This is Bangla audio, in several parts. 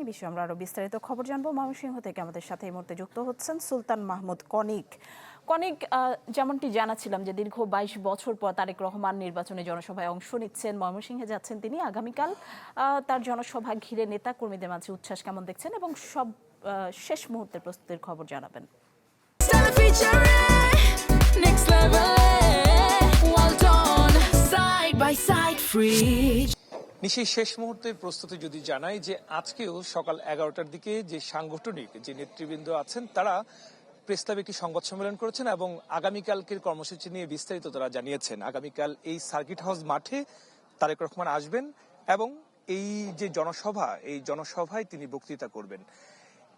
এই বিষয়ে আমরা আরো বিস্তারিত খবর জানবো। ময়মনসিংহ থেকে আমাদের সাথে এই মুহূর্তে যুক্ত হচ্ছেন সুলতান মাহমুদ কনিক। কনিক, যেমনটি জানাচ্ছিলাম যে দীর্ঘ 22 বছর পর তারেক রহমান নির্বাচনী জনসভায় অংশ নিচ্ছেন, ময়মনসিংহে যাচ্ছেন তিনি আগামীকাল। তার জনসভা ঘিরে নেতা কর্মীদের মাঝে উচ্ছ্বাস কেমন দেখছেন এবং সব শেষ মুহূর্তের প্রস্তুতির খবর জানাবেন। নিশি, শেষ মুহূর্তের প্রস্তুতি যদি জানাই যে আজকেও সকাল 11টার দিকে যে সাংগঠনিক যে নেতৃবৃন্দ আছেন তারা প্রেস ক্লাবে একটি সংবাদ সম্মেলন করেছেন এবং আগামীকালকের কর্মসূচি নিয়ে বিস্তারিত তারা জানিয়েছেন। আগামীকাল এই সার্কিট হাউস মাঠে তারেক রহমান আসবেন এবং এই যে জনসভা, এই জনসভায় তিনি বক্তৃতা করবেন।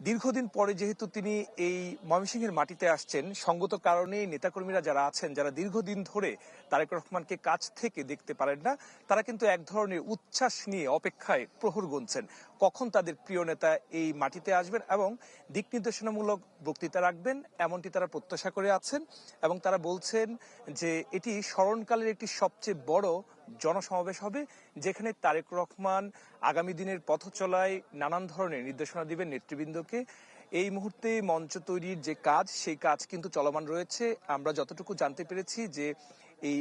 দীর্ঘদিন পরে যেহেতু তিনি এই ময়মনসিংহের মাটিতে আসছেন, সঙ্গত কারণে নেতাকর্মীরা যারা আছেন, যারা দীর্ঘদিন ধরে তারেক রহমানকে কাছ থেকে দেখতে পারেন না, তারা কিন্তু এক ধরনের উচ্ছ্বাস নিয়ে অপেক্ষায় প্রহর গুনছেন কখন তাদের প্রিয় নেতা এই মাটিতে আসবেন এবং দিক নির্দেশনামূলক বক্তৃতা রাখবেন, এমনটি তারা প্রত্যাশা করে আছেন। এবং তারা বলছেন যে এটি স্মরণকালের একটি সবচেয়ে বড় জনসমাবেশ হবে, যেখানে তারেক রহমান আগামী দিনের পথ চলায় নানান ধরনের নির্দেশনা দিবেন নেতৃবৃন্দকে। এই মুহূর্তে মঞ্চ তৈরির যে কাজ, সেই কাজ কিন্তু চলমান রয়েছে। আমরা যতটুকু জানতে পেরেছি যে এই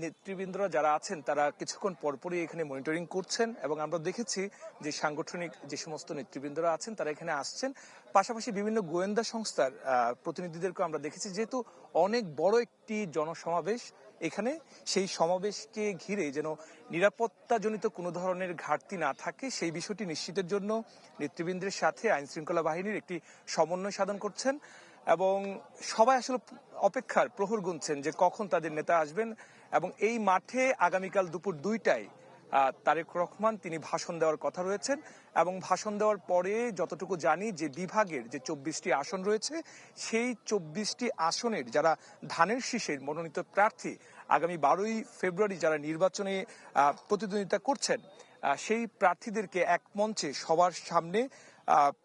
নেতৃবৃন্দরা যারা আছেন তারা কিছুক্ষণ পরপরই এখানে মনিটরিং করছেন এবং আমরা দেখেছি যে সাংগঠনিক যে সমস্ত নেতৃবৃন্দরা আছেন তারা এখানে আসছেন। পাশাপাশি বিভিন্ন গোয়েন্দা সংস্থার প্রতিনিধিদেরকে আমরা দেখেছি। যেহেতু অনেক বড় একটি জনসমাবেশ এখানে, সেই সমাবেশকে ঘিরে যেন নিরাপত্তাজনিত কোনো ধরনের ঘাটতি না থাকে সেই বিষয়টি নিশ্চিতের জন্য নেতৃবৃন্দের সাথে আইন শৃঙ্খলা বাহিনীর একটি সমন্বয় সাধন করছেন এবং সবাই আসলে অপেক্ষার প্রহর গুনছেন যে কখন তাদের নেতা আসবেন। এবং এই মাঠে আগামীকাল দুপুর 2টায় তারেক রহমান তিনি ভাষণ দেওয়ার কথা রয়েছেন এবং ভাষণ দেওয়ার পরে যতটুকু জানি যে বিভাগের যে 24টি আসন রয়েছে, সেই 24টি আসনের যারা ধানের শীষের মনোনীত প্রার্থী আগামী 12ই ফেব্রুয়ারি যারা নির্বাচনে প্রতিদ্বন্দ্বিতা করছেন, সেই প্রার্থীদেরকে এক মঞ্চে সবার সামনে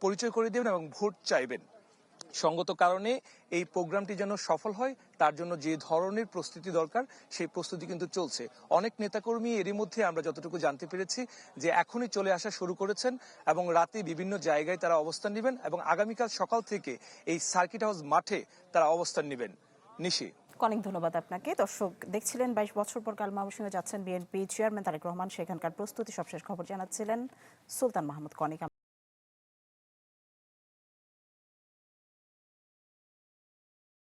পরিচয় করে দেবেন এবং ভোট চাইবেন। সঙ্গত কারণে এই প্রোগ্রামটি যেন সফল হয় তার জন্য যে ধরনের প্রস্তুতি দরকার সেই প্রস্তুতি কিন্তু চলছে। অনেক নেতাকর্মী এরই মধ্যে আমরা যতটুকু জানতে পেরেছি যে এখনই চলে আসা শুরু করেছেন এবং রাতে বিভিন্ন জায়গায় তারা অবস্থান নেবেন এবং আগামীকাল সকাল থেকে এই সার্কিট হাউস মাঠে তারা অবস্থান নেবেন। নিশি, অনেক ধন্যবাদ আপনাকে। দর্শক দেখছিলেন 22 বছর পর কাল ময়মনসিংহে যাচ্ছেন বিএনপি চেয়ারম্যান তারেক রহমান, সেখানকার প্রস্তুতি সবশেষ খবর জানাচ্ছিলেন সুলতান মাহমুদ কনিক।